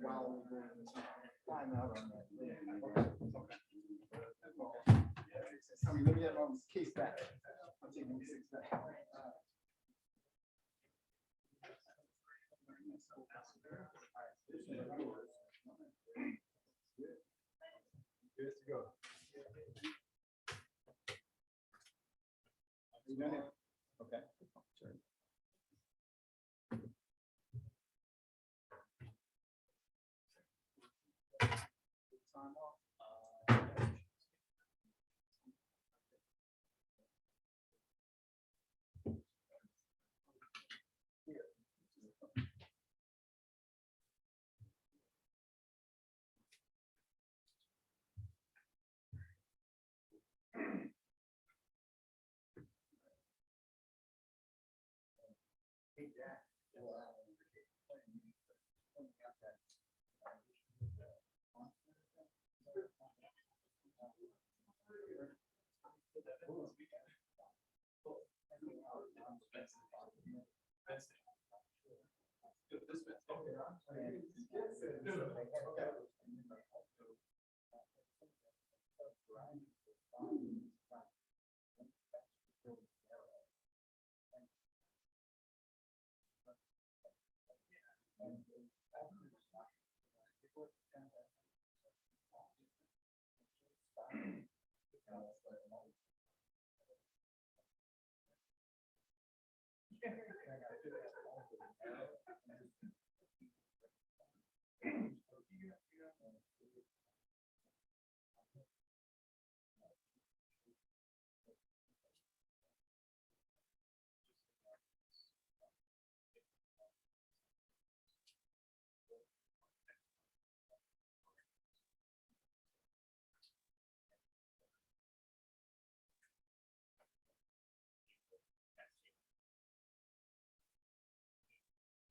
While we're going to find out on that. I mean, let me have my case back. I'm taking the six back. Good to go. You done it? Okay. Sure. Time off. Hey, Jack.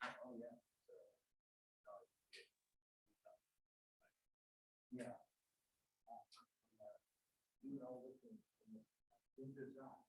Oh, yeah. Yeah. You know, in design.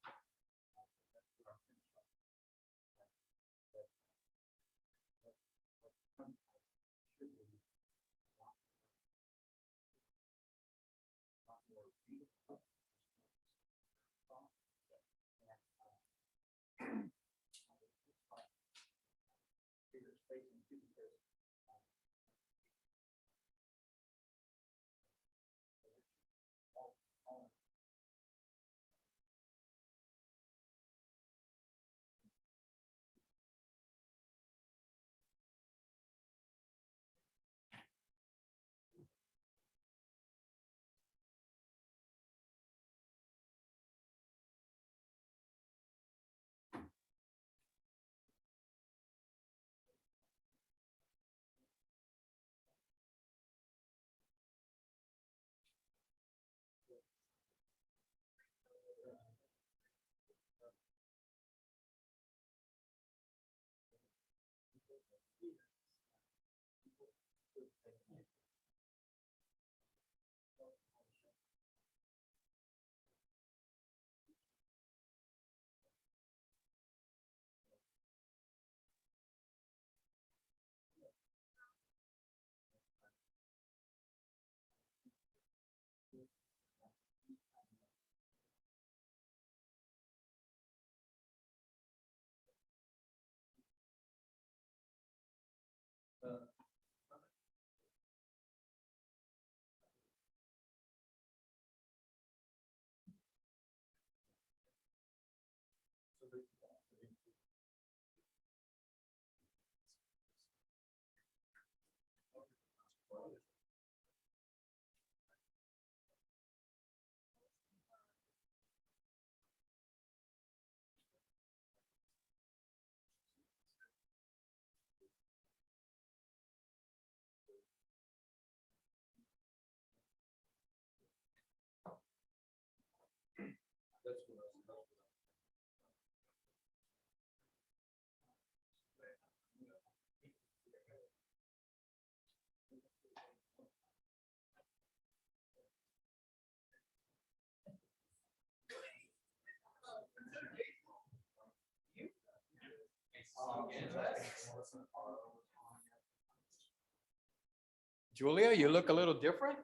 Julia, you look a little different.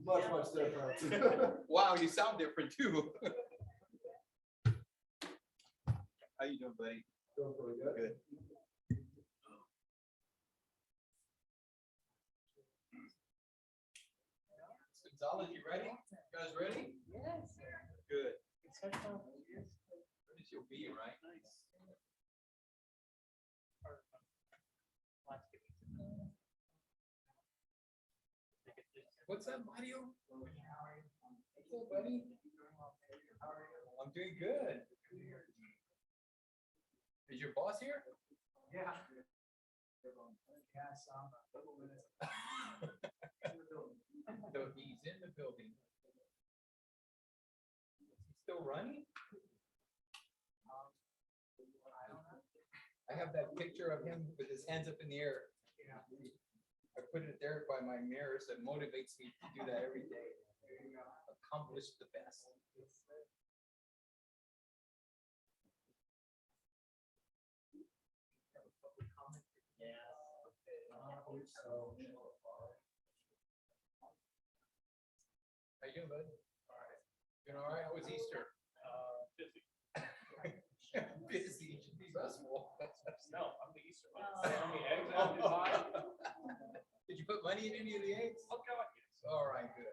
Much different. Wow, you sound different too. How you doing, buddy? Doing pretty good. Good. Gonzalez, you ready? You guys ready? Yes. Good. It's so fun. Ready as you'll be, right? Nice. What's up, Mario? What's up, buddy? I'm doing good. Is your boss here? Yeah. So he's in the building. He's still running? I have that picture of him with his hands up in the air. I put it there by my mirror, so it motivates me to do that every day. Accomplish the best. How you doing, bud? All right. Doing all right? How was Easter? Busy. Busy. Stressful. No, I'm the Easter bunny. How many eggs I have to buy? Did you put money in any of the eggs? Oh, God, yes. All right, good.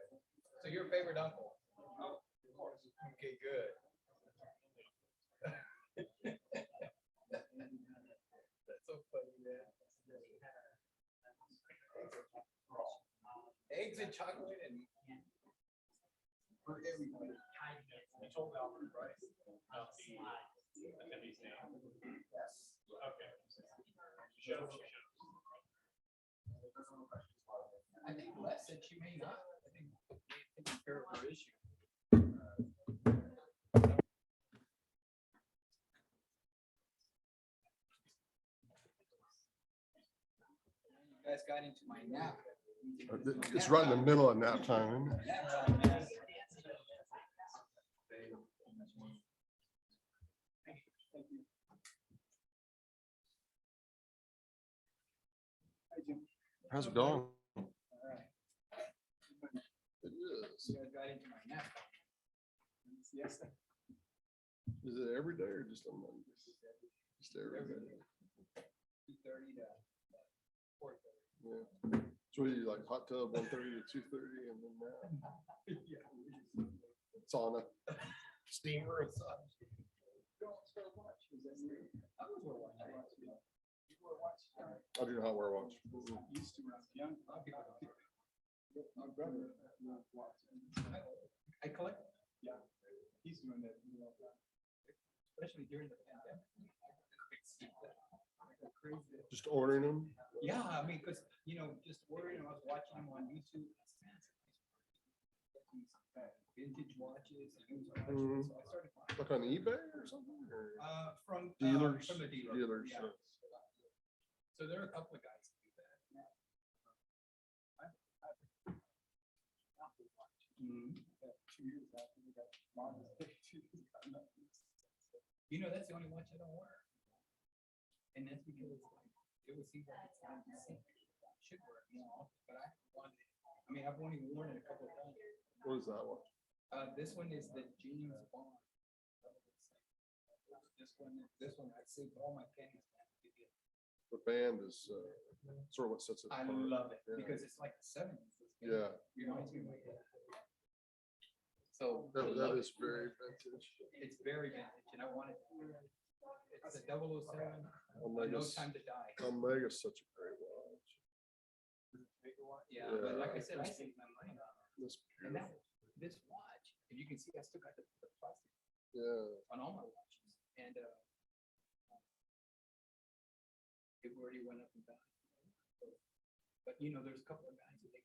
So your favorite uncle? Oh, of course. Okay, good. That's so funny, man. Eggs and chocolate and for everybody. You told Albert, right? About the attendee's name. Okay. Shut up. I think Les said she may not. I think taking care of her issue. You guys got into my nap. It's right in the middle of nap time, isn't it? Nap time, man. How's it going? All right. It is. You guys got into my nap. Yes. Is it every day or just on Mondays? Just every day. 2:30 to 4:30. Yeah. So what do you like hot tub 1:30 to 2:30 and then now? Sauna. Steamer. I was wear watch. You wear watch? I do not wear watch. Used to when I was young. My brother loved watching. I collect, Yeah. He's doing that. especially during the pandemic. Crazy. Just ordering them. Yeah, I mean, because, just worrying, I was watching them on YouTube. Vintage watches, used watches, so I started buying. Like on eBay or something? Or From dealers? from the dealer. Dealers. Yeah. So there are a couple of guys who do that. Mhm. 2 years after we got models. That's the only watch I don't wear. And that's because it would seem like it's time to sink. Should wear it more, but I wanted it. I mean, I've only worn it a couple of times. What is that one? This one is the James Bond. This one, I saved all my pennies. The band is sort of what sets it I apart. love it Yeah. because it's like the 70s. Yeah. Reminds me of my dad. So I That love is it. very vintage. It's very vintage and I want it. It's a 007, No Omega's, Time to Die. Omega's such a great watch. Yeah, but like I Yeah. said, I saved my money on it. It's And beautiful. this watch, if you can see, I still got the plastic Yeah. on all my watches. And it already went up and down. But there's a couple of guys who they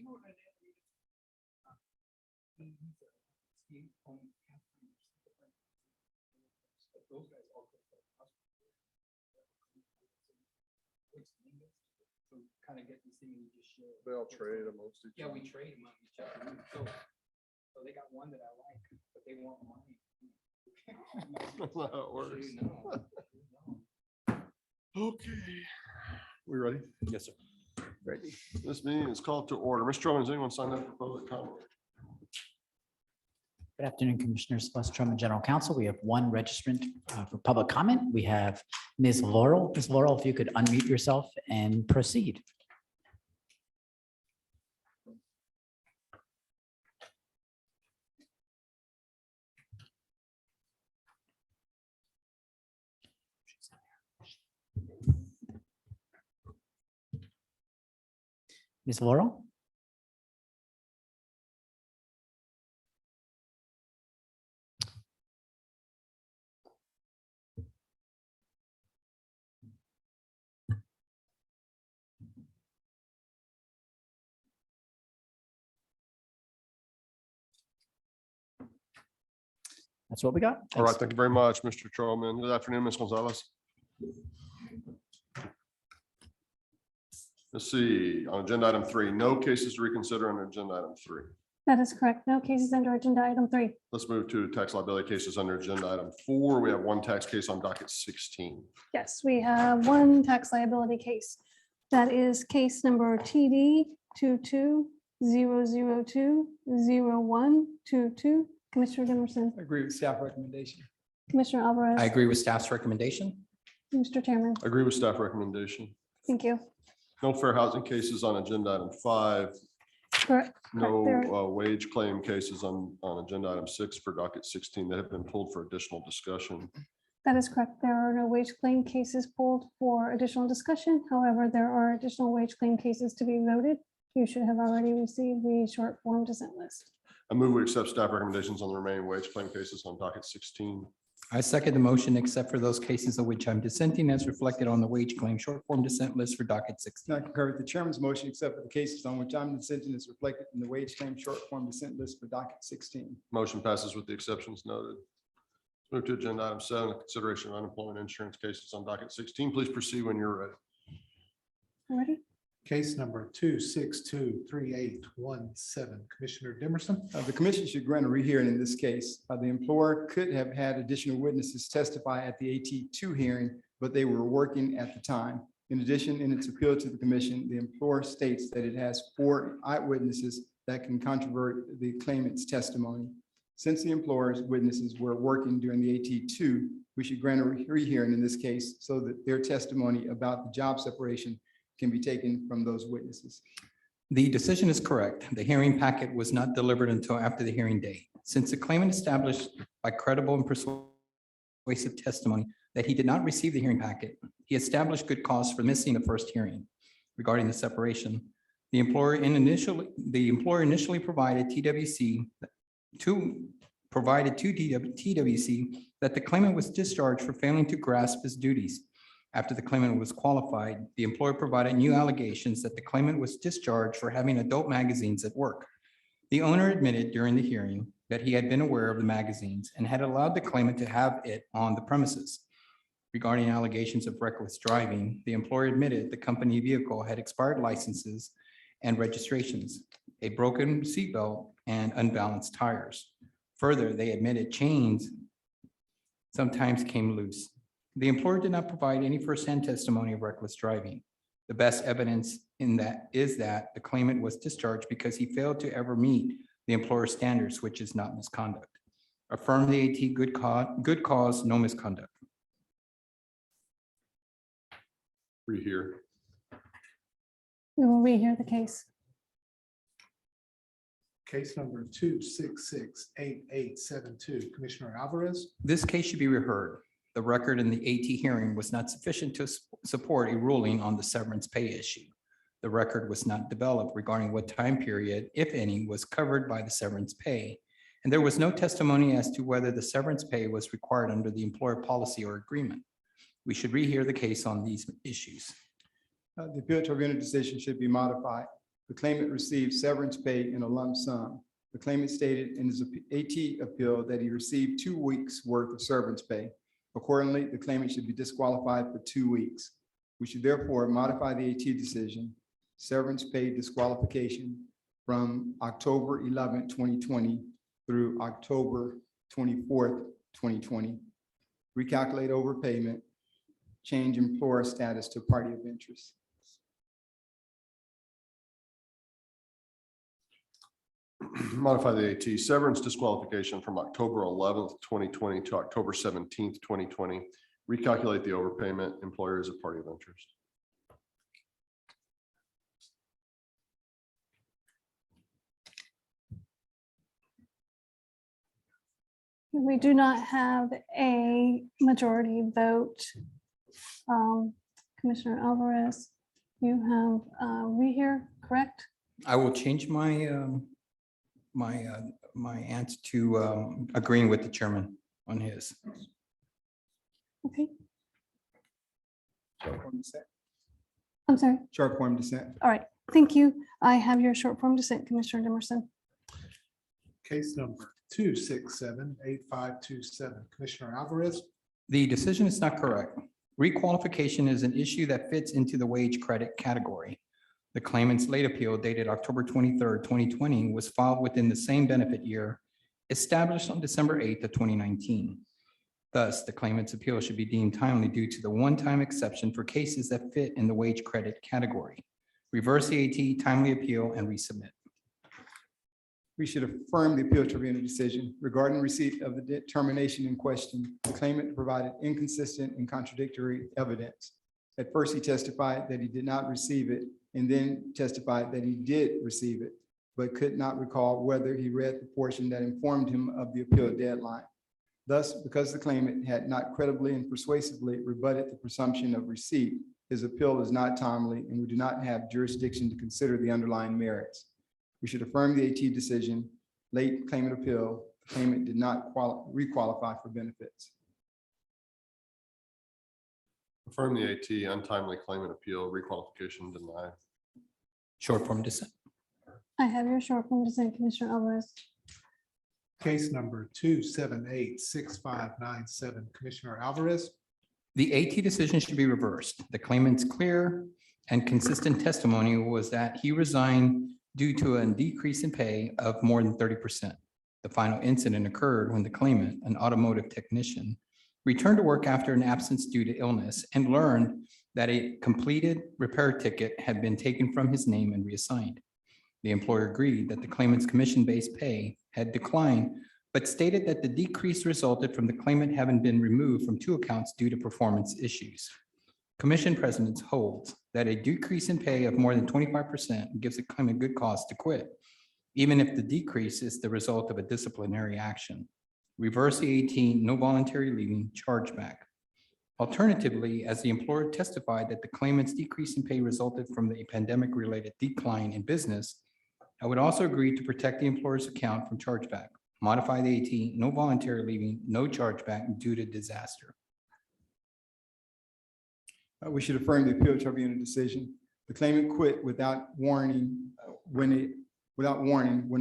what I did? He owns Captain. Those guys all go for so kind of get this thing and you just share. They all trade amongst each Yeah, other. we trade among each other. So So they got one that I like, but they want money. That's not how it works. No. Okay. We ready? Yes, sir. Ready. This meeting is called to order. Mr. Truman, has anyone signed up for public comment? Good afternoon, Commissioners. Les Truman, General Counsel. We have one registrant for public comment. We have Ms. Laurel. Ms. Laurel, if you could unmute yourself and proceed. Ms. Laurel? That's what we got. All right, Thanks. thank you very much, Mr. Troman. Good afternoon, Ms. Gonzalez. Let's see, on agenda item 3, no cases to reconsider on agenda item 3. That is correct. No cases under agenda item 3. Let's move to tax liability cases under agenda item 4. We have one tax case on docket 16. Yes, we have one tax liability case. That is case number TD 22-002-0122. Commissioner Dimerson, I agree with staff recommendation. Commissioner Alvarez. I agree with staff's recommendation. Mr. Chairman, Agree with staff recommendation. thank you. No fair housing cases on agenda item 5. Correct. No There- wage claim cases on agenda item 6 for docket 16 that have been pulled for additional discussion. That is correct. There are no wage claim cases pulled for additional discussion. However, there are additional wage claim cases to be voted. You should have already received the short form dissent list. I move we accept staff recommendations on the remaining wage claim cases on docket 16. I second the motion, except for those cases of which I'm dissenting as reflected on the wage claim short form dissent list for docket 16. I concur with the chairman's motion, except for the cases on which I'm dissenting is reflected in the wage claim short form dissent list for docket 16. Motion passes with the exceptions noted. Move to agenda item 7, consideration of unemployment insurance cases on docket 16. Please proceed when you're ready. Ready? Case number 2623817. Commissioner Dimerson. The commission should grant a rehearing in this case. The employer could have had additional witnesses testify at the AT2 hearing, but they were working at the time. In addition, in its appeal to the commission, the employer states that it has 4 eyewitnesses that can controvert the claimant's testimony. Since the employer's witnesses were working during the AT2, we should grant a rehearing in this case so that their testimony about the job separation can be taken from those witnesses. The decision is correct. The hearing packet was not delivered until after the hearing date. Since the claimant established by credible and persuasive testimony that he did not receive the hearing packet, he established good cause for missing the first hearing regarding the separation. The employer initially provided TWC to TWC that the claimant was discharged for failing to grasp his duties. After the claimant was qualified, the employer provided new allegations that the claimant was discharged for having adult magazines at work. The owner admitted during the hearing that he had been aware of the magazines and had allowed the claimant to have it on the premises. Regarding allegations of reckless driving, the employer admitted the company vehicle had expired licenses and registrations, a broken seatbelt, and unbalanced tires. Further, they admitted chains sometimes came loose. The employer did not provide any firsthand testimony of reckless driving. The best evidence in that is that the claimant was discharged because he failed to ever meet the employer's standards, which is not misconduct. Affirm the AT good cause, no misconduct. Rehear. We will rehear the case. Case number 2668872. Commissioner Alvarez. This case should be reheard. The record in the AT hearing was not sufficient to support a ruling on the severance pay issue. The record was not developed regarding what time period, if any, was covered by the severance pay. And there was no testimony as to whether the severance pay was required under the employer policy or agreement. We should rehear the case on these issues. The appeal tribunal decision should be modified. The claimant received severance pay in a lump sum. The claimant stated in his AT appeal that he received 2 weeks worth of severance pay. Accordingly, the claimant should be disqualified for 2 weeks. We should therefore modify the AT decision, severance pay disqualification from October 11, 2020 through October 24th, 2020. Recalculate overpayment, change employer status to party of interest. Modify the AT severance disqualification from October 11th, 2020 to October 17th, 2020. Recalculate the overpayment, employer is a party of interest. We do not have a majority vote. Commissioner Alvarez, you have rehear, correct? I will change my my answer to agreeing with the chairman on his. Okay, Short form dissent. I'm sorry. Short form dissent. All right, thank you. I have your short form dissent, Commissioner Dimerson. Case number 267-8527. Commissioner Alvarez, The decision is not correct. Requalification is an issue that fits into the wage credit category. The claimant's late appeal dated October 23rd, 2020 was filed within the same benefit year established on December 8th of 2019. Thus, the claimant's appeal should be deemed timely due to the one-time exception for cases that fit in the wage credit category. Reverse the AT, timely appeal, and resubmit. We should affirm the appeal tribunal decision regarding receipt of the determination in question. The claimant provided inconsistent and contradictory evidence. At first, he testified that he did not receive it and then testified that he did receive it, but could not recall whether he read the portion that informed him of the appeal deadline. Thus, because the claimant had not credibly and persuasively rebutted the presumption of receipt, his appeal is not timely and we do not have jurisdiction to consider the underlying merits. We should affirm the AT decision, late claimant appeal, the claimant did not requalify for benefits. Affirm the AT, untimely claimant appeal, requalification denied. Short form dissent. I have your short form dissent, Commissioner Alvarez. case number 2786597. Commissioner Alvarez, The AT decision should be reversed. The claimant's clear and consistent testimony was that he resigned due to a decrease in pay of more than 30%. The final incident occurred when the claimant, an automotive technician, returned to work after an absence due to illness and learned that a completed repair ticket had been taken from his name and reassigned. The employer agreed that the claimant's commission-based pay had declined, but stated that the decrease resulted from the claimant having been removed from two accounts due to performance issues. Commission precedents holds that a decrease in pay of more than 25% gives the claimant good cause to quit, even if the decrease is the result of a disciplinary action. Reverse the 18, no voluntary leaving, chargeback. Alternatively, as the employer testified that the claimant's decrease in pay resulted from the pandemic-related decline in business, I would also agree to protect the employer's account from chargeback. Modify the 18, no voluntary leaving, no chargeback due to disaster. We should affirm the appeal tribunal decision. The claimant quit without warning when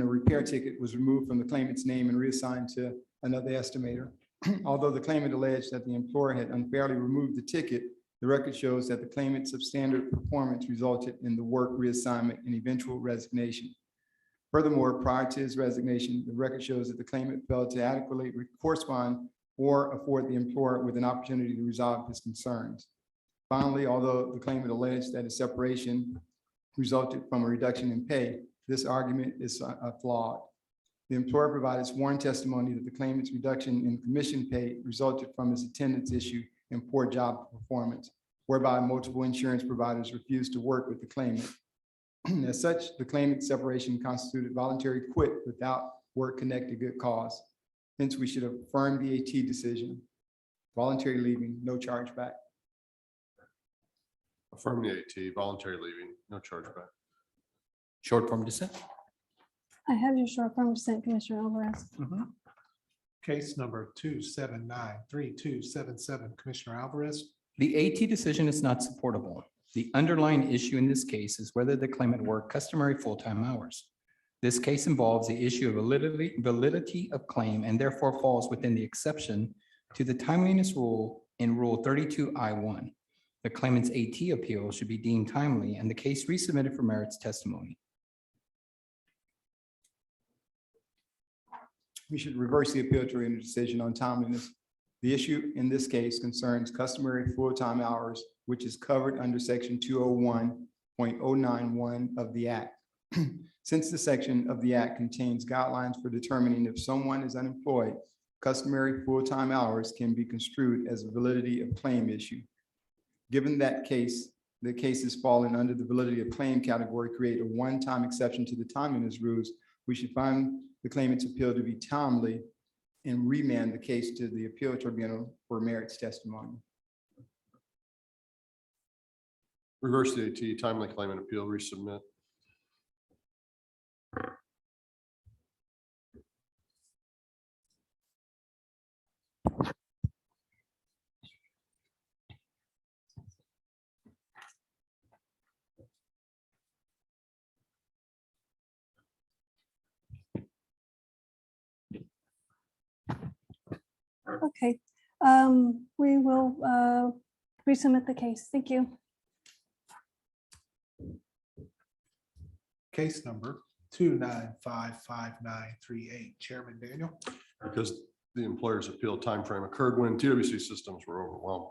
a repair ticket was removed from the claimant's name and reassigned to another estimator. Although the claimant alleged that the employer had unfairly removed the ticket, the record shows that the claimant's substandard performance resulted in the work reassignment and eventual resignation. Furthermore, prior to his resignation, the record shows that the claimant failed to adequately correspond or afford the employer with an opportunity to resolve his concerns. Finally, although the claimant alleged that a separation resulted from a reduction in pay, this argument is flawed. The employer provided sworn testimony that the claimant's reduction in commission pay resulted from his attendance issue and poor job performance, whereby multiple insurance providers refused to work with the claimant. As such, the claimant's separation constituted voluntary quit without work-connected good cause. Hence, we should affirm the AT decision. Voluntary leaving, no chargeback. Affirm the AT, voluntary leaving, no chargeback. Short form dissent. I have your short form dissent, Commissioner Alvarez. case number 2793277. Commissioner Alvarez, The AT decision is not supportable. The underlying issue in this case is whether the claimant worked customary full-time hours. This case involves the issue of validity of claim and therefore falls within the exception to the timeliness rule in Rule 32I1. The claimant's AT appeal should be deemed timely and the case resubmitted for merits testimony. We should reverse the appeal to render decision on timeliness. The issue in this case concerns customary full-time hours, which is covered under section 201.091 of the Act. Since the section of the Act contains guidelines for determining if someone is unemployed, customary full-time hours can be construed as a validity of claim issue. Given that case, the cases falling under the validity of claim category create a one-time exception to the timeliness rules. We should find the claimant's appeal to be timely and remand the case to the appeal tribunal for merits testimony. Reverse the AT, timely claim and appeal, resubmit. Okay, we will resubmit the case. Thank you. Case number 2955938. Chairman Daniel. Because the employer's appeal timeframe occurred when TWC systems were overwhelmed,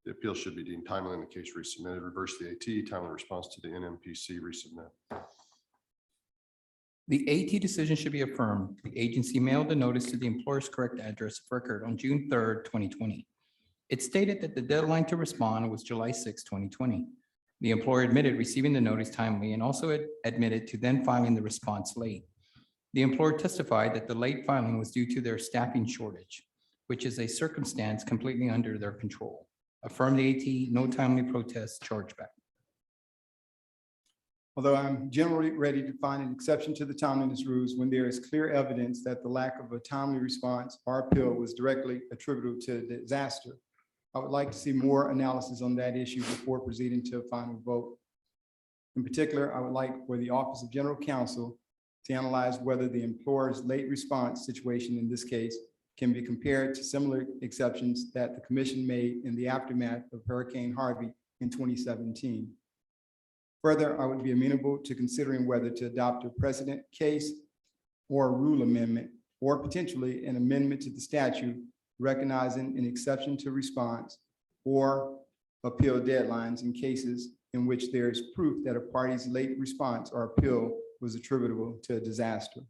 the appeal should be deemed timely and the case resubmitted. Reverse the AT, timely response to the NMPC, resubmit. The AT decision should be affirmed. The agency mailed the notice to the employer's correct address of record on June 3rd, 2020. It stated that the deadline to respond was July 6, 2020. The employer admitted receiving the notice timely and also admitted to then filing the response late. The employer testified that the late filing was due to their staffing shortage, which is a circumstance completely under their control. Affirm the AT, no timely protest, chargeback. Although I'm generally ready to find an exception to the timeliness rules when there is clear evidence that the lack of a timely response or appeal was directly attributable to the disaster, I would like to see more analysis on that issue before proceeding to a final vote. In particular, I would like for the Office of General Counsel to analyze whether the employer's late response situation in this case can be compared to similar exceptions that the commission made in the aftermath of Hurricane Harvey in 2017. Further, I would be amenable to considering whether to adopt a precedent case or a rule amendment, or potentially an amendment to the statute recognizing an exception to response or appeal deadlines in cases in which there is proof that a party's late response or appeal was attributable to a disaster.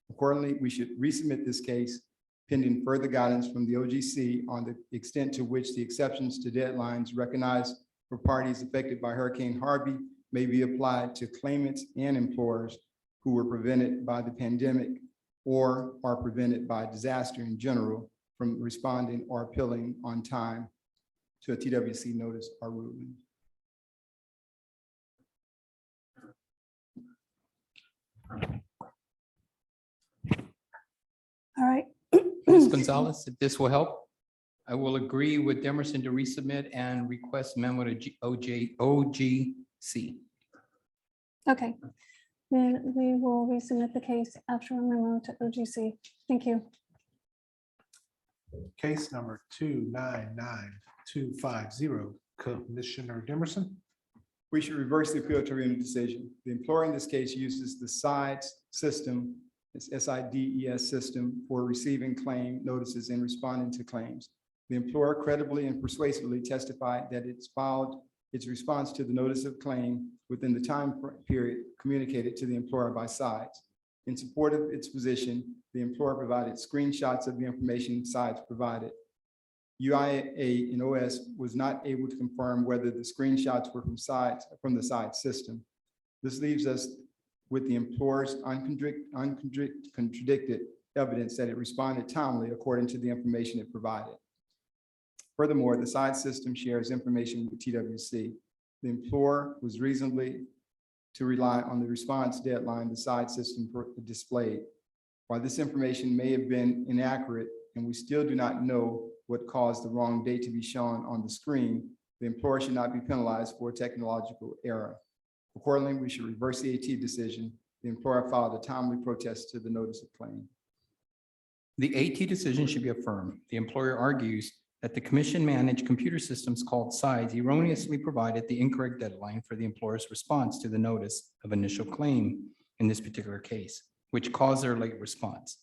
Accordingly, we should resubmit this case pending further guidance from the OGC on the extent to which the exceptions to deadlines recognized for parties affected by Hurricane Harvey may be applied to claimants and employers who were prevented by the pandemic or are prevented by disaster in general from responding or appealing on time to a TWC notice or ruling. All right. Ms. Gonzalez, if this will help, I will agree with Demerson to resubmit and request memo to OGC. Okay, then we will resubmit the case after a memo to OGC. Thank you. Case number 299250. Commissioner Demerson. We should reverse the appeal to render decision. The employer in this case uses the SIDES system, it's SIDES system, for receiving claim notices and responding to claims. The employer credibly and persuasively testified that it's filed its response to the notice of claim within the time period communicated to the employer by SIDES. In support of its position, the employer provided screenshots of the information SIDES provided. UIA and OS was not able to confirm whether the screenshots were from the SIDES system. This leaves us with the employer's uncontradicted evidence that it responded timely according to the information it provided. Furthermore, the SIDES system shares information with TWC. The employer was reasonably to rely on the response deadline the SIDES system displayed. While this information may have been inaccurate and we still do not know what caused the wrong date to be shown on the screen, the employer should not be penalized for a technological error. Accordingly, we should reverse the AT decision. The employer filed a timely protest to the notice of claim. The AT decision should be affirmed. The employer argues that the commission managed computer systems called SIDES erroneously provided the incorrect deadline for the employer's response to the notice of initial claim in this particular case, which caused their late response.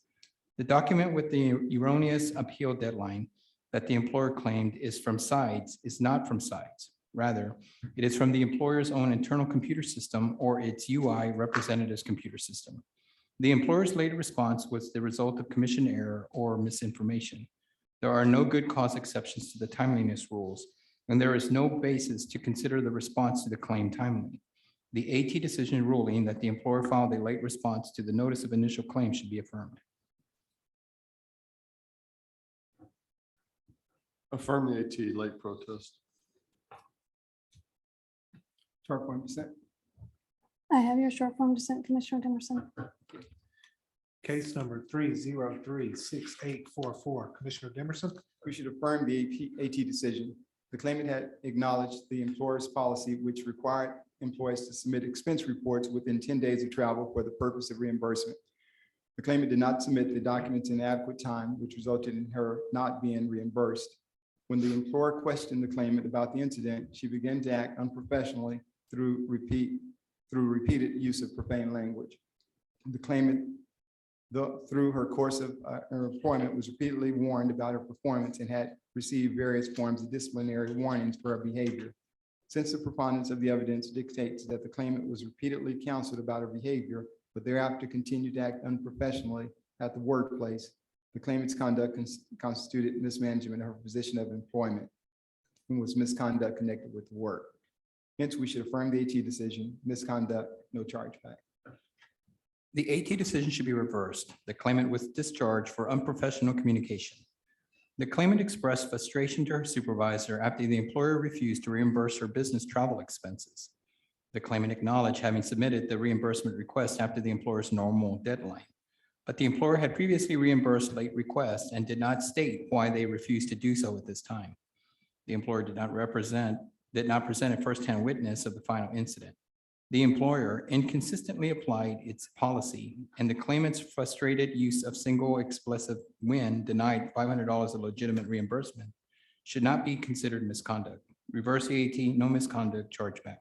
The document with the erroneous appeal deadline that the employer claimed is from Sides is not from Sides. Rather, it is from the employer's own internal computer system or its UI representative's computer system. The employer's late response was the result of commission error or misinformation. There are no good cause exceptions to the timeliness rules, and there is no basis to consider the response to the claim timely. The AT decision ruling that the employer filed a late response to the notice of initial claim should be affirmed. Affirm the AT late protest. Short form dissent. I have your short form dissent, Commissioner Dimerson. Case number 3036844, Commissioner Dimerson. We should affirm the AT decision. The claimant had acknowledged the employer's policy, which required employees to submit expense reports within 10 days of travel for the purpose of reimbursement. The claimant did not submit the documents in adequate time, which resulted in her not being reimbursed. When the employer questioned the claimant about the incident, she began to act unprofessionally through repeated use of profane language. The claimant, through her course of her employment, was repeatedly warned about her performance and had received various forms of disciplinary warnings for her behavior. Since the preponderance of the evidence dictates that the claimant was repeatedly counseled about her behavior, but thereafter continued to act unprofessionally at the workplace, the claimant's conduct constituted mismanagement of her position of employment and was misconduct connected with the work. Hence, we should affirm the AT decision, misconduct, no chargeback. The AT decision should be reversed. The claimant was discharged for unprofessional communication. The claimant expressed frustration to her supervisor after the employer refused to reimburse her business travel expenses. The claimant acknowledged having submitted the reimbursement request after the employer's normal deadline, but the employer had previously reimbursed late requests and did not state why they refused to do so at this time. The employer did not present a firsthand witness of the final incident. The employer inconsistently applied its policy, and the claimant's frustrated use of single explicit when denied $500 of legitimate reimbursement should not be considered misconduct. Reverse the AT, no misconduct, chargeback.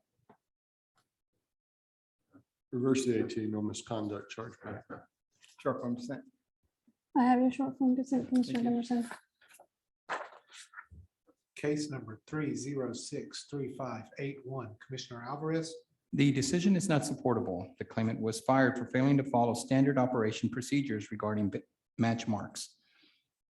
Reverse the AT, no misconduct, chargeback. Short form dissent. I have your short form dissent, Commissioner Dimerson. Case number 3063581, Commissioner Alvarez. The decision is not supportable. The claimant was fired for failing to follow standard operation procedures regarding match marks.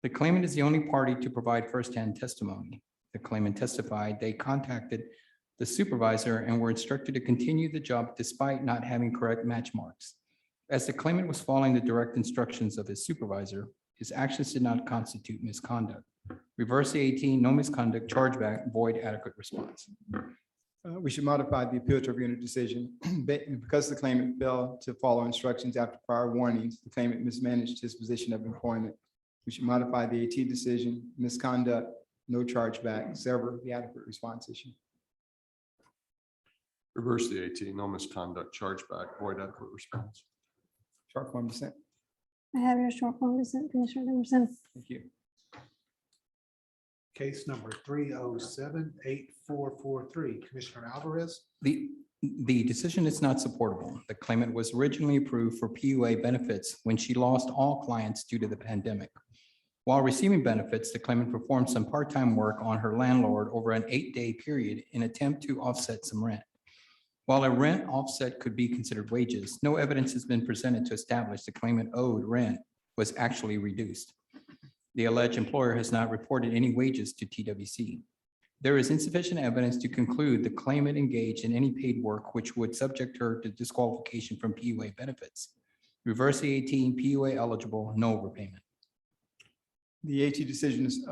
The claimant is the only party to provide firsthand testimony. The claimant testified they contacted the supervisor and were instructed to continue the job despite not having correct match marks. As the claimant was following the direct instructions of his supervisor, his actions did not constitute misconduct. Reverse the AT, no misconduct, chargeback, void adequate response. We should modify the appeal tribunal decision. Because the claimant failed to follow instructions after prior warnings, the claimant mismanaged his position of employment. We should modify the AT decision, misconduct, no chargeback, sever the adequate response issue. Reverse the AT, no misconduct, chargeback, void adequate response. Short form dissent. I have your short form dissent, Commissioner Dimerson. Thank you. Case number 3078443, Commissioner Alvarez. The decision is not supportable. The claimant was originally approved for PUA benefits when she lost all clients due to the pandemic. While receiving benefits, the claimant performed some part-time work on her landlord over an 8-day period in attempt to offset some rent. While a rent offset could be considered wages, no evidence has been presented to establish the claimant owed rent was actually reduced. The alleged employer has not reported any wages to TWC. There is insufficient evidence to conclude the claimant engaged in any paid work which would subject her to disqualification from PUA benefits. Reverse the AT, PUA eligible, no overpayment. The AT decision is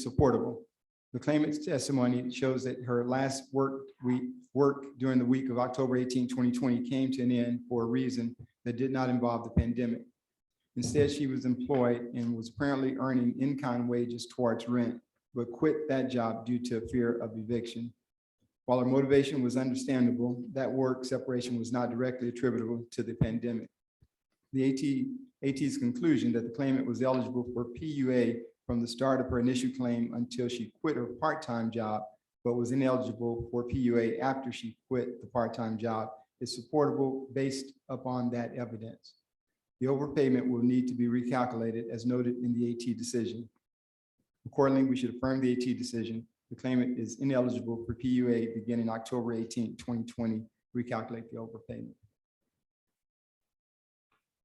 supportable. The claimant's testimony shows that her last work during the week of October 18, 2020 came to an end for a reason that did not involve the pandemic. Instead, she was employed and was apparently earning in-kind wages towards rent, but quit that job due to fear of eviction. While her motivation was understandable, that work separation was not directly attributable to the pandemic. The AT's conclusion that the claimant was eligible for PUA from the start of her initial claim until she quit her part-time job, but was ineligible for PUA after she quit the part-time job is supportable based upon that evidence. The overpayment will need to be recalculated as noted in the AT decision. Accordingly, we should affirm the AT decision. The claimant is ineligible for PUA beginning October 18, 2020. Recalculate the overpayment.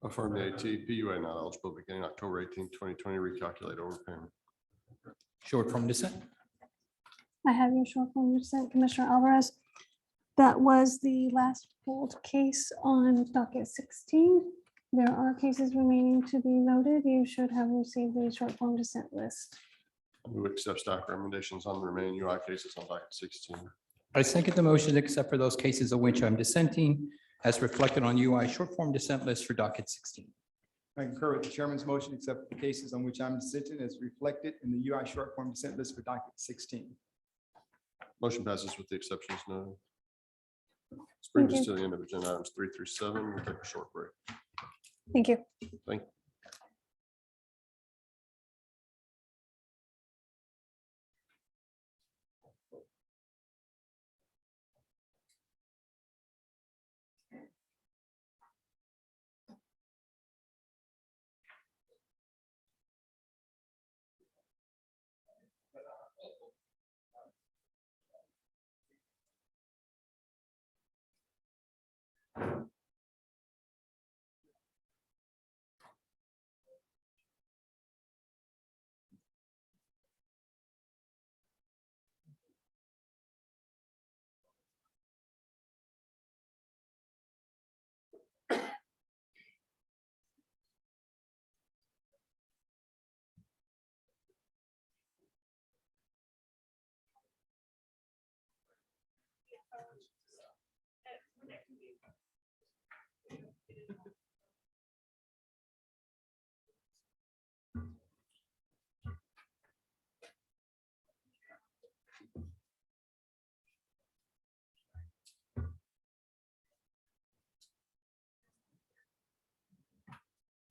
Affirm the AT, PUA not eligible beginning October 18, 2020, recalculate overpayment. Short form dissent. I have your short form dissent, Commissioner Alvarez. That was the last pulled case on docket 16. There are cases remaining to be noted. You should have received the short form dissent list. Move accept staff recommendations on the remaining UI cases on docket 16. I second the motion except for those cases of which I'm dissenting as reflected on UI short form dissent list for docket 16. I concur with the chairman's motion, except for the cases on which I'm dissenting as reflected in the UI short form dissent list for docket 16. Motion passes with the exceptions noted. This brings Thank us to the end of agenda items 3 through 7. We'll take a short break. Thank you. Thank you.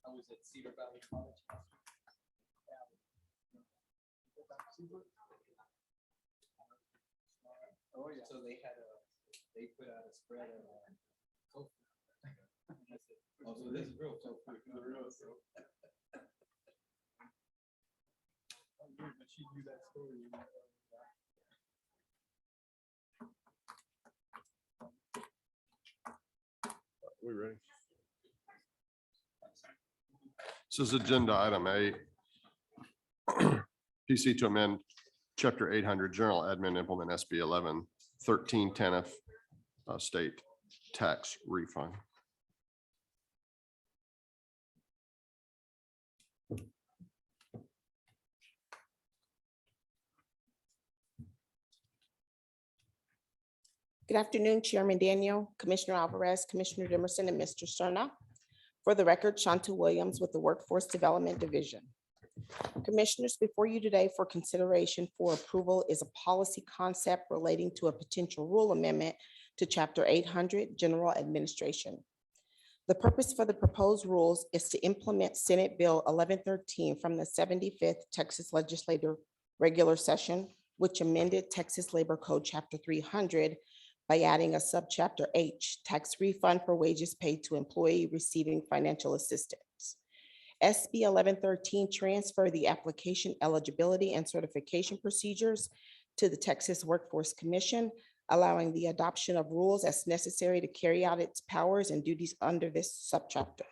I was at Cedar Valley College. Oh, yeah. So they put out a spread of. Oh, so this is real. We ready? This is agenda item 8. PC to amend chapter 800 general admin implement SB 1113 TANF state tax refund. Good afternoon, Chairman Daniel, Commissioner Alvarez, Commissioner Dimerson, and Mr. Cerna. For the record, Shanta Williams with the Workforce Development Division. Commissioners, before you today for consideration for approval is a policy concept relating to a potential rule amendment to Chapter 800, General Administration. The purpose for the proposed rules is to implement Senate Bill 1113 from the 75th Texas Legislative Regular Session, which amended Texas Labor Code Chapter 300 by adding a subchapter H, tax refund for wages paid to employee receiving financial assistance. SB 1113 transfer the application eligibility and certification procedures to the Texas Workforce Commission, allowing the adoption of rules as necessary to carry out its powers and duties under this subchapter.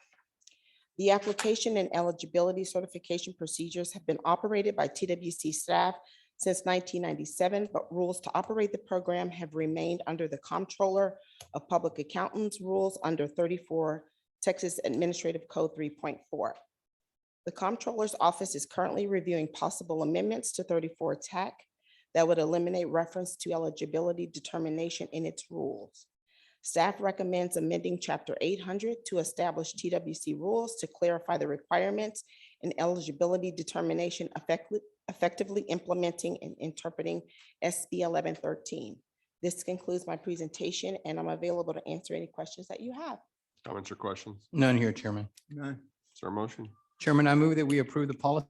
The application and eligibility certification procedures have been operated by TWC staff since 1997, but rules to operate the program have remained under the Comptroller of Public Accountants rules under 34 Texas Administrative Code 3.4. The Comptroller's Office is currently reviewing possible amendments to 34 TAC that would eliminate reference to eligibility determination in its rules. Staff recommends amending Chapter 800 to establish TWC rules to clarify the requirements and eligibility determination effectively implementing and interpreting SB 1113. This concludes my presentation, and I'm available to answer any questions that you have. Comments or questions? None here, Chairman. None. Is there a motion? Chairman, I move that we approve the policy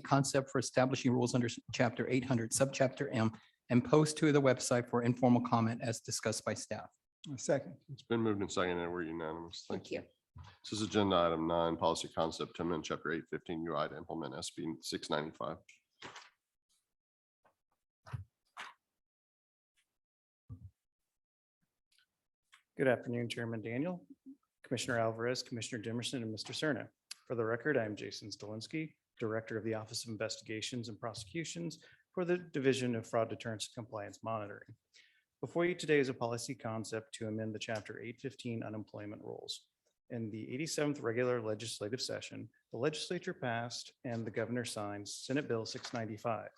concept for establishing rules under Chapter 800, Subchapter M, and post to the website for informal comment as discussed by staff. A second. It's been moved and seconded. We're unanimous. Thank you. This is agenda item 9, policy concept to amend chapter 815 UI to implement SB 695. Good afternoon, Chairman Daniel, Commissioner Alvarez, Commissioner Dimerson, and Mr. Cerna. For the record, I am Jason Stolinski, Director of the Office of Investigations and Prosecutions for the Division of Fraud Deterrence and Compliance Monitoring. Before you today is a policy concept to amend the Chapter 815 unemployment rules. In the 87th regular legislative session, the legislature passed and the governor signed Senate Bill 695.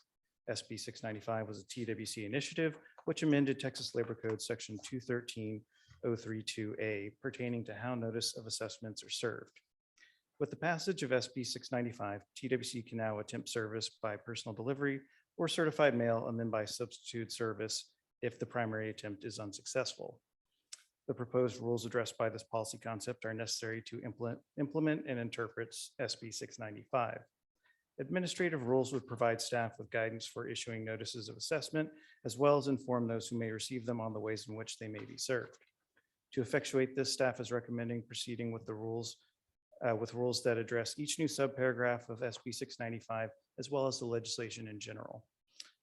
SB 695 was a TWC initiative which amended Texas Labor Code Section 213.032A pertaining to how notice of assessments are served. With the passage of SB 695, TWC can now attempt service by personal delivery or certified mail and then by substitute service if the primary attempt is unsuccessful. The proposed rules addressed by this policy concept are necessary to implement and interpret SB 695. Administrative rules would provide staff with guidance for issuing notices of assessment, as well as inform those who may receive them on the ways in which they may be served. To effectuate this, staff is recommending proceeding with the rules that address each new subparagraph of SB 695, as well as the legislation in general.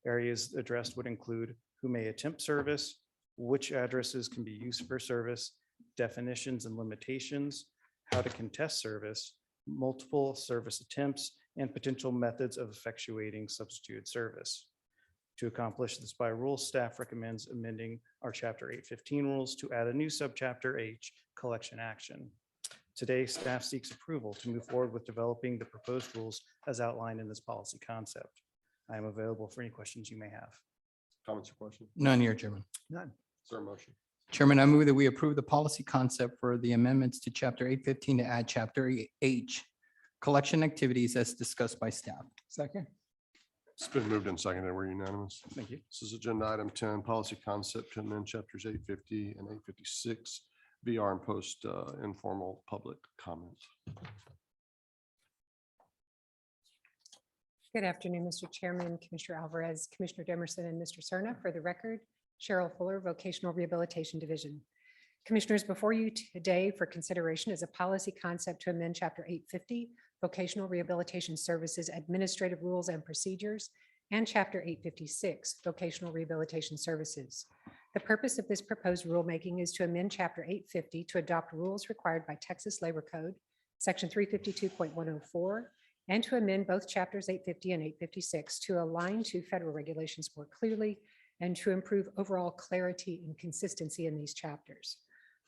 Areas addressed would include who may attempt service, which addresses can be used for service, definitions and limitations, how to contest service, multiple service attempts, and potential methods of effectuating substituted service. To accomplish this by rule, staff recommends amending our Chapter 815 rules to add a new subchapter H, collection action. Today, staff seeks approval to move forward with developing the proposed rules as outlined in this policy concept. I am available for any questions you may have. Comments or questions? None here, Chairman. None. Is there a motion? Chairman, I move that we approve the policy concept for the amendments to Chapter 815 to add Chapter H, collection activities as discussed by staff. Second. It's been moved and seconded. We're unanimous. Thank you. This is agenda item 10, policy concept to amend chapters 850 and 856, VR and post informal public comment. Good afternoon, Mr. Chairman, Commissioner Alvarez, Commissioner Dimerson, and Mr. Cerna. For the record, Cheryl Fuller, Vocational Rehabilitation Division. Commissioners, before you today for consideration is a policy concept to amend Chapter 850, Vocational Rehabilitation Services, Administrative Rules and Procedures, and Chapter 856, Vocational Rehabilitation Services. The purpose of this proposed rulemaking is to amend Chapter 850 to adopt rules required by Texas Labor Code, Section 352.104, and to amend both Chapters 850 and 856 to align to federal regulations more clearly and to improve overall clarity and consistency in these chapters.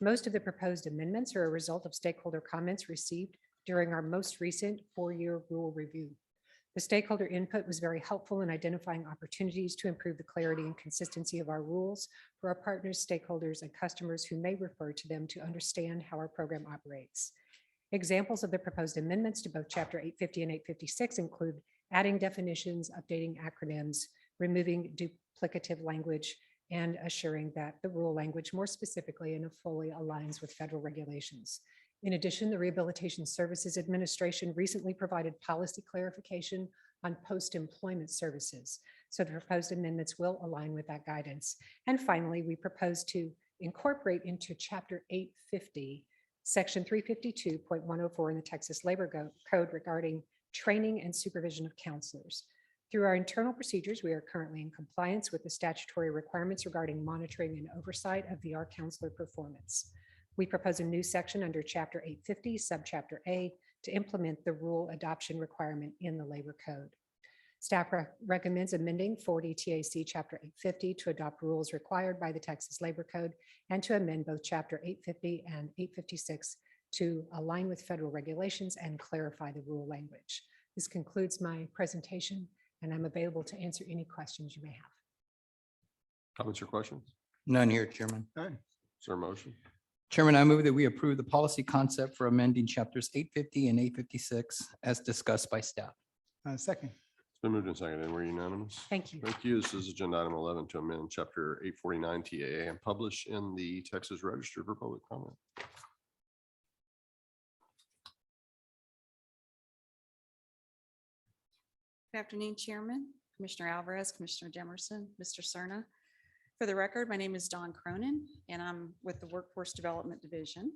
Most of the proposed amendments are a result of stakeholder comments received during our most recent 4-year rule review. The stakeholder input was very helpful in identifying opportunities to improve the clarity and consistency of our rules for our partners, stakeholders, and customers who may refer to them to understand how our program operates. Examples of the proposed amendments to both Chapter 850 and 856 include adding definitions, updating acronyms, removing duplicative language, and assuring that the rule language more specifically and fully aligns with federal regulations. In addition, the Rehabilitation Services Administration recently provided policy clarification on post-employment services. So the proposed amendments will align with that guidance. And finally, we propose to incorporate into Chapter 850, Section 352.104 in the Texas Labor Code regarding training and supervision of counselors. Through our internal procedures, we are currently in compliance with the statutory requirements regarding monitoring and oversight of VR counselor performance. We propose a new section under Chapter 850, Subchapter A, to implement the rule adoption requirement in the Labor Code. Staff recommends amending 40 TAC Chapter 850 to adopt rules required by the Texas Labor Code and to amend both Chapter 850 and 856 to align with federal regulations and clarify the rule language. This concludes my presentation, and I'm available to answer any questions you may have. Comments or questions? None here, Chairman. Is there a motion? Chairman, I move that we approve the policy concept for amending Chapters 850 and 856 as discussed by staff. Second. It's been moved and seconded. We're unanimous. Thank you. Thank you. This is agenda item 11 to amend chapter 849 TAA and publish in the Texas Register for public comment. Good afternoon, Chairman, Commissioner Alvarez, Commissioner Dimerson, Mr. Cerna. For the record, my name is Dawn Cronin, and I'm with the Workforce Development Division.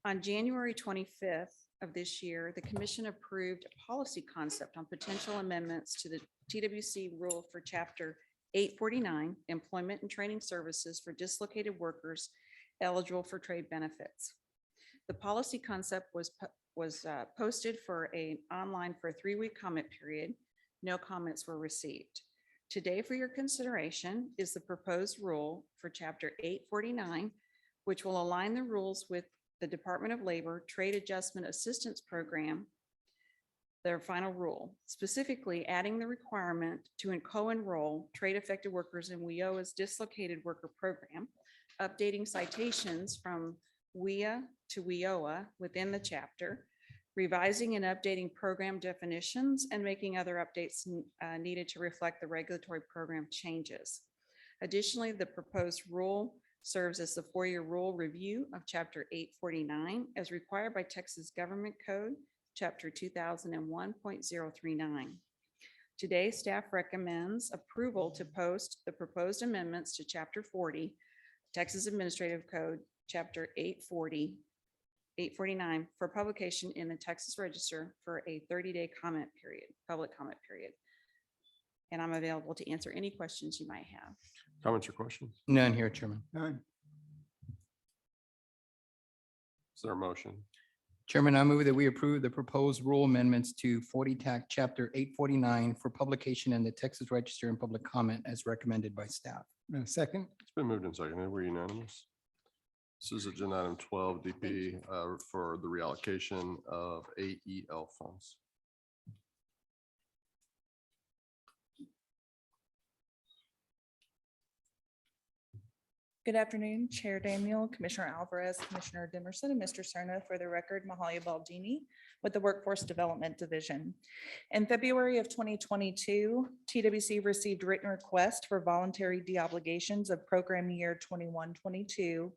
On January 25th of this year, the commission approved a policy concept on potential amendments to the TWC rule for Chapter 849, Employment and Training Services for Dislocated Workers eligible for trade benefits. The policy concept was posted online for a 3-week comment period. No comments were received. Today for your consideration is the proposed rule for Chapter 849, which will align the rules with the Department of Labor Trade Adjustment Assistance Program, their final rule, specifically adding the requirement to co-enroll trade affected workers in WIOA's dislocated worker program, updating citations from WIA to WIOA within the chapter, revising and updating program definitions, and making other updates needed to reflect the regulatory program changes. Additionally, the proposed rule serves as the 4-year rule review of Chapter 849 as required by Texas Government Code, Chapter 2001.039. Today, staff recommends approval to post the proposed amendments to Chapter 40, Texas Administrative Code, Chapter 849 for publication in the Texas Register for a 30-day comment period, public comment period. And I'm available to answer any questions you might have. Comments or questions? None here, Chairman. None. Is there a motion? Chairman, I move that we approve the proposed rule amendments to 40 TAC Chapter 849 for publication in the Texas Register and public comment as recommended by staff. Second. It's been moved and seconded. We're unanimous. This is agenda item 12, DP, for the reallocation of AEL funds. Good afternoon, Chair Daniel, Commissioner Alvarez, Commissioner Dimerson, and Mr. Cerna. For the record, Mahalia Baldini with the Workforce Development Division. In February of 2022, TWC received written request for voluntary deobligations of program year 21-22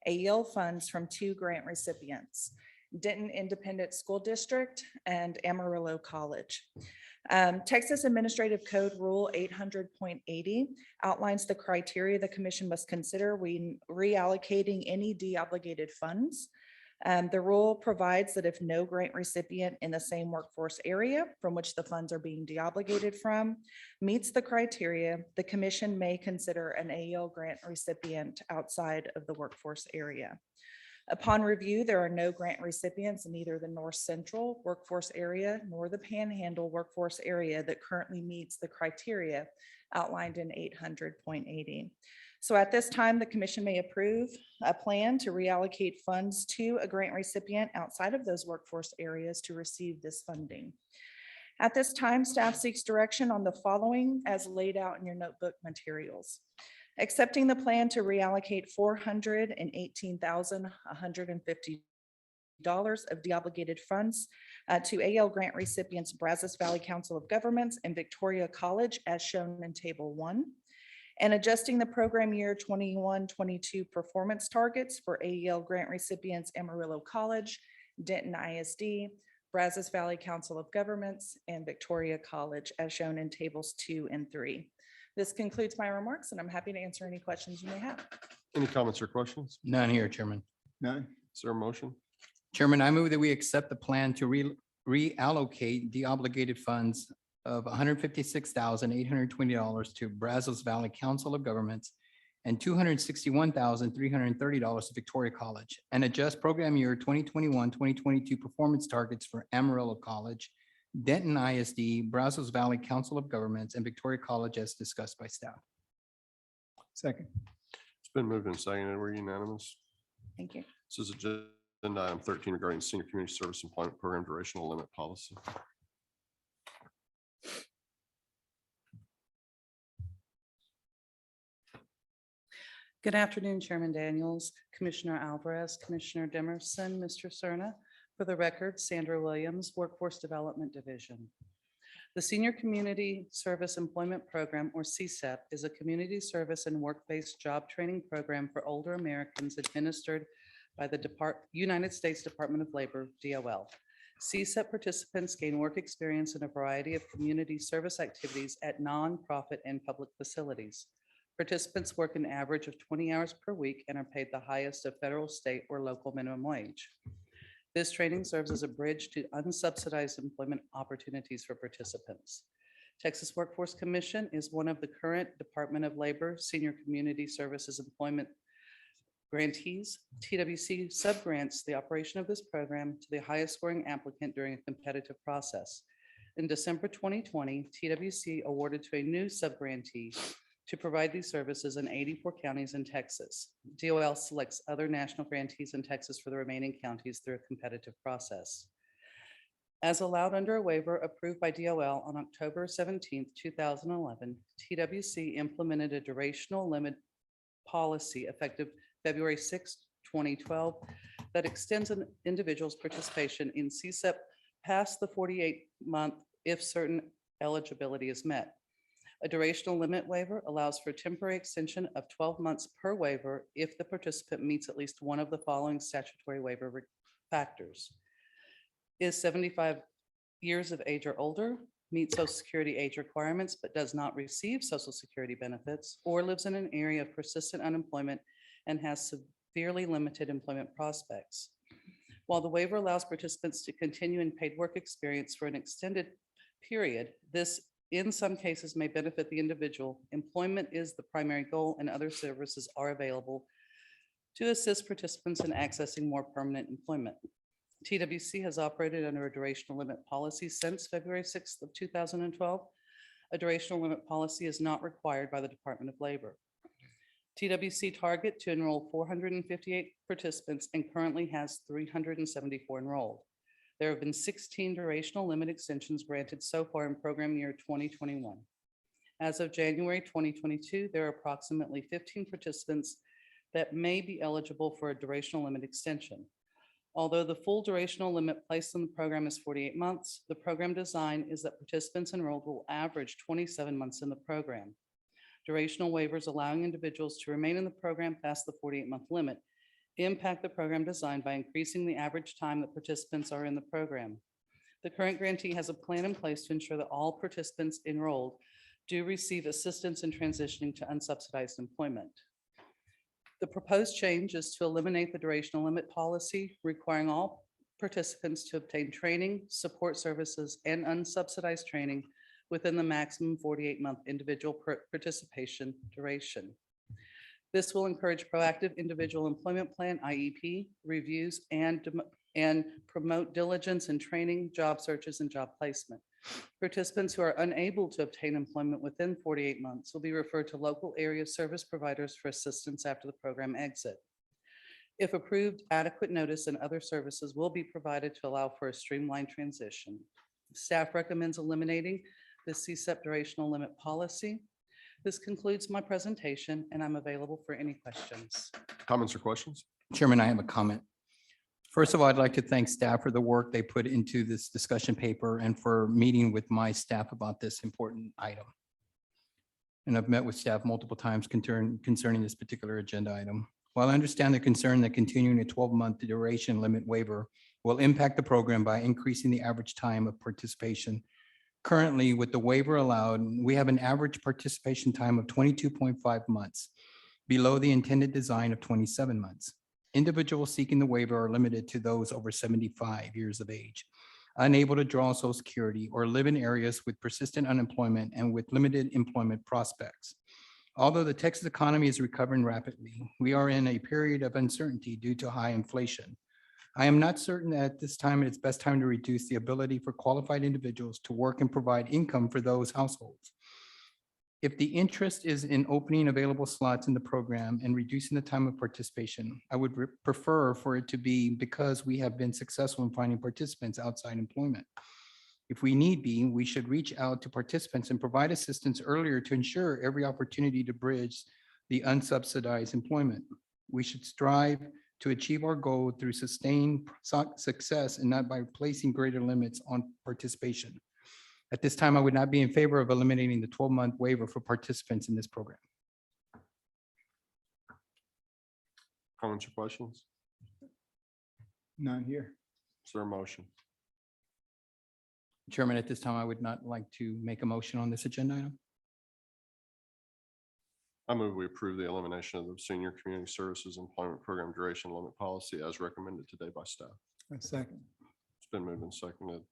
Aeol funds from 2 grant recipients, Denton Independent School District and Amarillo College. Texas Administrative Code Rule 800.80 outlines the criteria the commission must consider when reallocating any deobligated funds. The rule provides that if no grant recipient in the same workforce area from which the funds are being deobligated from meets the criteria, the commission may consider an AEL grant recipient outside of the workforce area. Upon review, there are no grant recipients in either the North Central workforce area nor the Panhandle workforce area that currently meets the criteria outlined in 800.80. So at this time, the commission may approve a plan to reallocate funds to a grant recipient outside of those workforce areas to receive this funding. At this time, staff seeks direction on the following as laid out in your notebook materials. Accepting the plan to reallocate $418,150 of deobligated funds to AEL grant recipients Brazos Valley Council of Governments and Victoria College as shown in Table 1, and adjusting the program year 21-22 performance targets for AEL grant recipients Amarillo College, Denton ISD, Brazos Valley Council of Governments, and Victoria College as shown in Tables 2 and 3. This concludes my remarks, and I'm happy to answer any questions you may have. Any comments or questions? None here, Chairman. None. Is there a motion? Chairman, I move that we accept the plan to reallocate deobligated funds of $156,820 to Brazos Valley Council of Governments and $261,330 to Victoria College, and adjust program year 2021-2022 performance targets for Amarillo College, Denton ISD, Brazos Valley Council of Governments, and Victoria College as discussed by staff. Second. It's been moved and seconded. We're unanimous. Thank you. This is agenda item 13 regarding senior community service employment program durational limit policy. Good afternoon, Chairman Daniels, Commissioner Alvarez, Commissioner Dimerson, Mr. Cerna. For the record, Sandra Williams, Workforce Development Division. The Senior Community Service Employment Program, or CSEP, is a community service and work-based job training program for older Americans administered by the United States Department of Labor, DOL. CSEP participants gain work experience in a variety of community service activities at nonprofit and public facilities. Participants work an average of 20 hours per week and are paid the highest of federal, state, or local minimum wage. This training serves as a bridge to unsubsidized employment opportunities for participants. Texas Workforce Commission is one of the current Department of Labor Senior Community Services Employment grantees. TWC subgrants the operation of this program to the highest scoring applicant during a competitive process. In December 2020, TWC awarded to a new subgrantee to provide these services in 84 counties in Texas. DOL selects other national grantees in Texas for the remaining counties through a competitive process. As allowed under a waiver approved by DOL on October 17, 2011, TWC implemented a durational limit policy effective February 6, 2012, that extends an individual's participation in CSEP past the 48-month if certain eligibility is met. A durational limit waiver allows for temporary extension of 12 months per waiver if the participant meets at least one of the following statutory waiver factors: is 75 years of age or older, meets Social Security age requirements but does not receive Social Security benefits, or lives in an area of persistent unemployment and has severely limited employment prospects. While the waiver allows participants to continue in paid work experience for an extended period, this in some cases may benefit the individual. Employment is the primary goal, and other services are available to assist participants in accessing more permanent employment. TWC has operated under a durational limit policy since February 6th of 2012. A durational limit policy is not required by the Department of Labor. TWC target to enroll 458 participants and currently has 374 enrolled. There have been 16 durational limit extensions granted so far in program year 2021. As of January 2022, there are approximately 15 participants that may be eligible for a durational limit extension. Although the full durational limit placed in the program is 48 months, the program design is that participants enrolled will average 27 months in the program. Durational waivers allowing individuals to remain in the program past the 48-month limit impact the program design by increasing the average time that participants are in the program. The current grantee has a plan in place to ensure that all participants enrolled do receive assistance in transitioning to unsubsidized employment. The proposed change is to eliminate the durational limit policy, requiring all participants to obtain training, support services, and unsubsidized training within the maximum 48-month individual participation duration. This will encourage proactive individual employment plan, IEP, reviews, and promote diligence in training, job searches, and job placement. Participants who are unable to obtain employment within 48 months will be referred to local area service providers for assistance after the program exit. If approved, adequate notice and other services will be provided to allow for a streamlined transition. Staff recommends eliminating the CSEP durational limit policy. This concludes my presentation, and I'm available for any questions. Comments or questions? Chairman, I have a comment. First of all, I'd like to thank staff for the work they put into this discussion paper and for meeting with my staff about this important item. And I've met with staff multiple times concerning this particular agenda item. While I understand the concern that continuing a 12-month duration limit waiver will impact the program by increasing the average time of participation, currently with the waiver allowed, we have an average participation time of 22.5 months, below the intended design of 27 months. Individuals seeking the waiver are limited to those over 75 years of age, unable to draw Social Security, or live in areas with persistent unemployment and with limited employment prospects. Although the Texas economy is recovering rapidly, we are in a period of uncertainty due to high inflation. I am not certain that at this time it's best time to reduce the ability for qualified individuals to work and provide income for those households. If the interest is in opening available slots in the program and reducing the time of participation, I would prefer for it to be because we have been successful in finding participants outside employment. If we need be, we should reach out to participants and provide assistance earlier to ensure every opportunity to bridge the unsubsidized employment. We should strive to achieve our goal through sustained success and not by placing greater limits on participation. At this time, I would not be in favor of eliminating the 12-month waiver for participants in this program. Comments or questions? None here. Is there a motion? Chairman, at this time, I would not like to make a motion on this agenda item. I move we approve the elimination of the Senior Community Services Employment Program Duration Limit Policy as recommended today by staff. A second. It's been moved and seconded.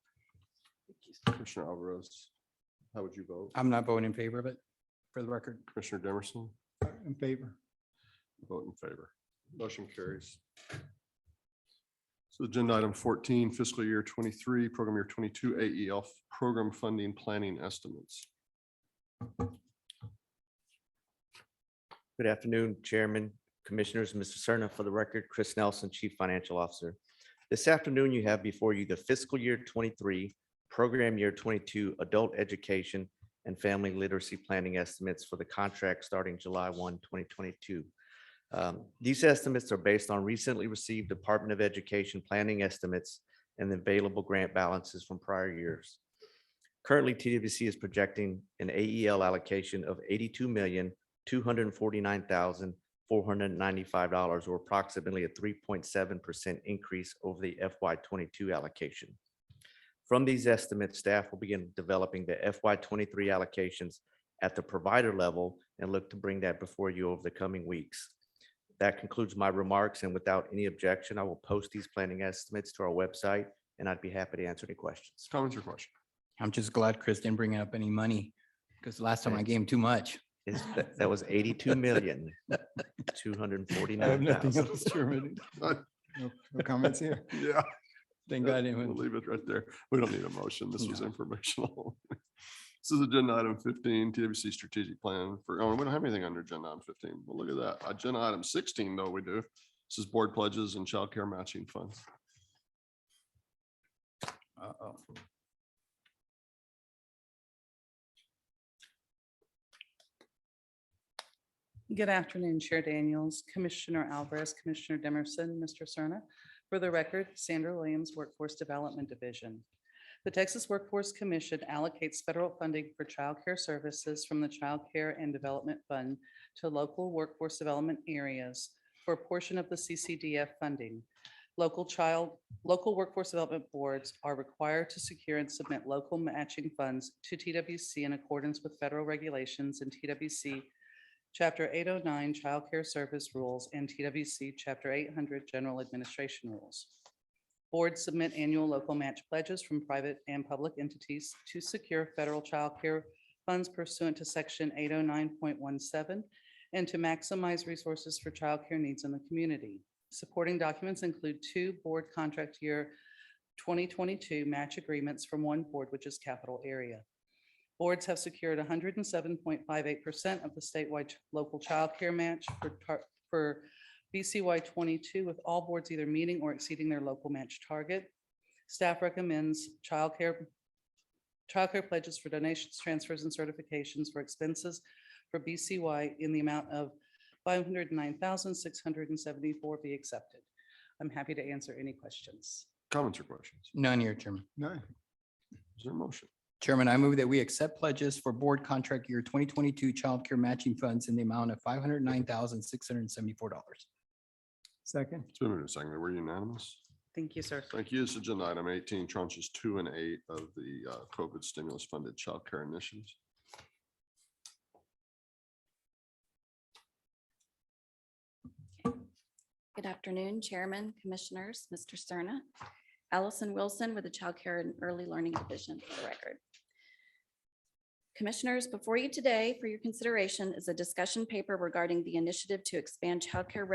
Commissioner Alvarez, how would you vote? I'm not voting in favor of it, for the record. Commissioner Demerson? In favor. Vote in favor. Motion carries. So agenda item 14, fiscal year 23, program year 22, AEL program funding planning estimates. Good afternoon, Chairman, Commissioners, Mr. Cerna. For the record, Chris Nelson, Chief Financial Officer. This afternoon, you have before you the fiscal year 23, program year 22, adult education and family literacy planning estimates for the contract starting July 1, 2022. These estimates are based on recently received Department of Education planning estimates and the available grant balances from prior years. Currently, TWC is projecting an AEL allocation of $82,249,495, or approximately a 3.7% increase over the FY22 allocation. From these estimates, staff will begin developing the FY23 allocations at the provider level and look to bring that before you over the coming weeks. That concludes my remarks, and without any objection, I will post these planning estimates to our website, and I'd be happy to answer any questions. Comments or questions? I'm just glad Chris didn't bring up any money, because last time I gave him too much. That was 82 million, I have nothing 249,000. else, Chairman. No comments here. Yeah. Thank God. We'll leave it right there. We don't need a motion. This was informational. This is agenda item 15, TWC strategic plan for, oh, we don't have anything under agenda item 15. Well, look at that. Agenda item 16, though, we do. This is board pledges and childcare matching funds. Uh-oh. Good afternoon, Chair Daniels, Commissioner Alvarez, Commissioner Demerson, Mr. Cerna. For the record, Sandra Williams, Workforce Development Division. The Texas Workforce Commission allocates federal funding for child care services from the Child Care and Development Fund to local workforce development areas for a portion of the CCDF funding. Local workforce development boards are required to secure and submit local matching funds to TWC in accordance with federal regulations and TWC Chapter 809 Child Care Service Rules and TWC Chapter 800 General Administration Rules. Boards submit annual local match pledges from private and public entities to secure federal child care funds pursuant to Section 809.17 and to maximize resources for child care needs in the community. Supporting documents include 2 board contract year 2022 match agreements from one board, which is Capital Area. Boards have secured 107.58% of the statewide local child care match for BCY 22, with all boards either meeting or exceeding their local match target. Staff recommends child care pledges for donations, transfers, and certifications for expenses for BCY in the amount of $509,674 be accepted. I'm happy to answer any questions. Comments or questions? None here, Chairman. No. Is there a motion? Chairman, I move that we accept pledges for board contract year 2022 child care matching funds in the amount of $509,674. Second. It's been moved and seconded. We're unanimous. Thank you, sir. Thank you. This is agenda item 18, tranches 2 and 8 of the COVID stimulus funded child care initiatives. Good afternoon, Chairman, Commissioners, Mr. Cerna. Allison Wilson with the Child Care and Early Learning Division for the record. Commissioners, before you today for your consideration is a discussion paper regarding the initiative to expand childcare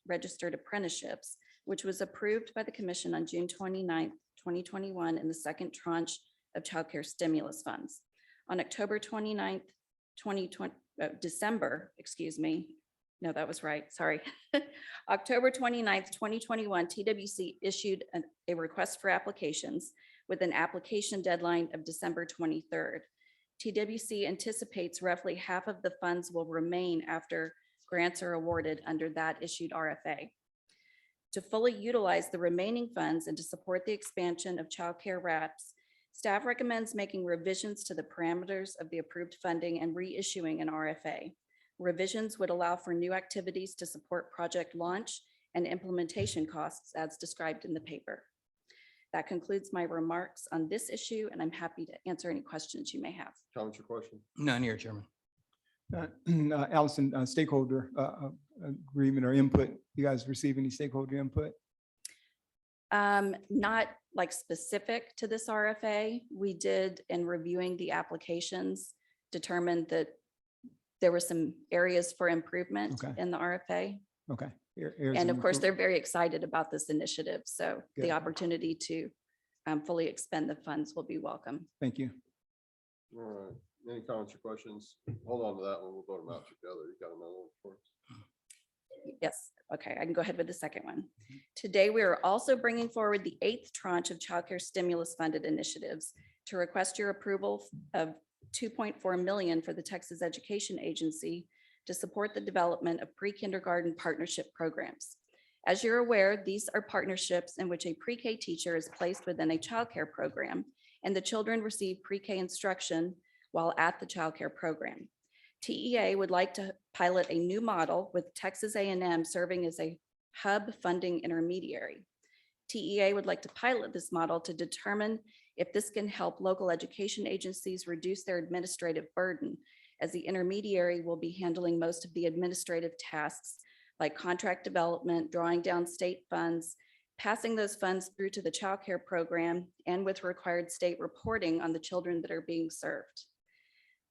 registered apprenticeships, which was approved by the Commission on June 29th, 2021 in the second tranche of childcare stimulus funds. On October 29th, December, excuse me. No, that was right. Sorry. October 29th, 2021, TWC issued a request for applications with an application deadline of December 23rd. TWC anticipates roughly half of the funds will remain after grants are awarded under that issued RFA. To fully utilize the remaining funds and to support the expansion of childcare RAPs, staff recommends making revisions to the parameters of the approved funding and reissuing an RFA. Revisions would allow for new activities to support project launch and implementation costs as described in the paper. That concludes my remarks on this issue, and I'm happy to answer any questions you may have. Comments or questions? None here, Chairman. Allison, stakeholder agreement or input. You guys receive any stakeholder input? Not like specific to this RFA. We did, in reviewing the applications, determined that there were some areas for improvement Okay. in the RFA. Okay. And of course, they're very excited about this initiative. So Good. the opportunity to fully expend the funds will be welcome. Thank you. All right. Any comments or questions? Hold on to that one. We'll vote them out together. You got another one for us? Yes, okay, I can go ahead with the second one. Today, we are also bringing forward the 8th tranche of childcare stimulus funded initiatives to request your approval of $2.4 million for the Texas Education Agency to support the development of pre-kindergarten partnership programs. As you're aware, these are partnerships in which a pre-K teacher is placed within a childcare program and the children receive pre-K instruction while at the childcare program. TEA would like to pilot a new model with Texas A&M serving as a hub funding intermediary. TEA would like to pilot this model to determine if this can help local education agencies reduce their administrative burden, as the intermediary will be handling most of the administrative tasks like contract development, drawing down state funds, passing those funds through to the child care program, and with required state reporting on the children that are being served.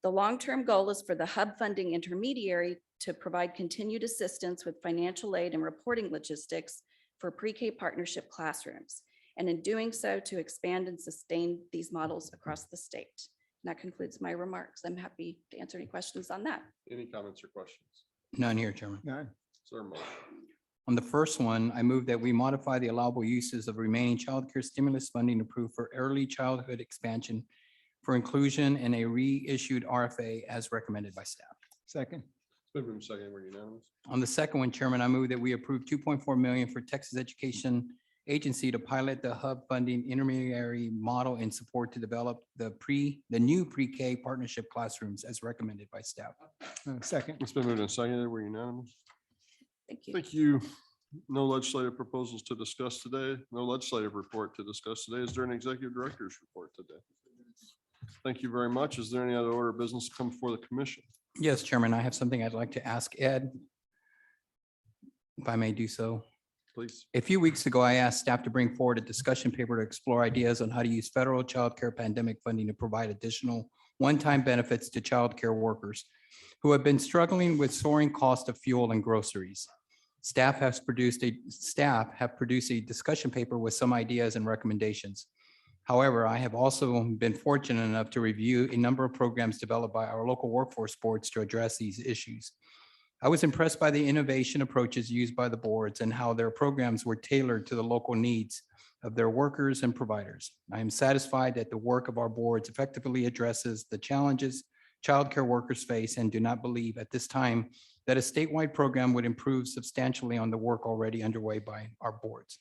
The long-term goal is for the hub funding intermediary to provide continued assistance with financial aid and reporting logistics for pre-K partnership classrooms, and in doing so, to expand and sustain these models across the state. And that concludes my remarks. I'm happy to answer any questions on that. Any comments or questions? None here, Chairman. None. Is there a motion? On the first one, I move that we modify the allowable uses of remaining childcare stimulus funding approved for early childhood expansion for inclusion in a reissued RFA as recommended by staff. Second. It's been moved and seconded. We're unanimous. On the second one, Chairman, I move that we approve $2.4 million for Texas Education Agency to pilot the hub funding intermediary model in support to develop the new pre-K partnership classrooms as recommended by staff. Second. It's been moved and seconded. We're unanimous. Thank you. Thank you. No legislative proposals to discuss today. No legislative report to discuss today. Is there an executive director's report today? Thank you very much. Is there any other order of business to come before the commission? Yes, Chairman, I have something I'd like to ask Ed, if I may do so. Please. A few weeks ago, I asked staff to bring forward a discussion paper to explore ideas on how to use federal child care pandemic funding to provide additional one-time benefits to child care workers who have been struggling with soaring cost of fuel and groceries. Staff have produced a discussion paper with some ideas and recommendations. However, I have also been fortunate enough to review a number of programs developed by our local workforce boards to address these issues. I was impressed by the innovation approaches used by the boards and how their programs were tailored to the local needs of their workers and providers. I am satisfied that the work of our boards effectively addresses the challenges childcare workers face and do not believe at this time that a statewide program would improve substantially on the work already underway by our boards.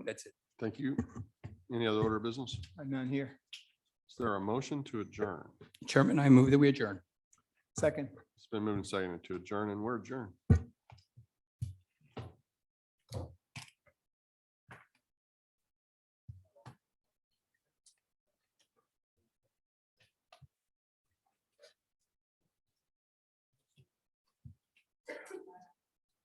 That's it. Thank you. Any other order of business? None here. Is there a motion to adjourn? Chairman, I move that we adjourn. Second. It's been moved and seconded to adjourn, and we're adjourned.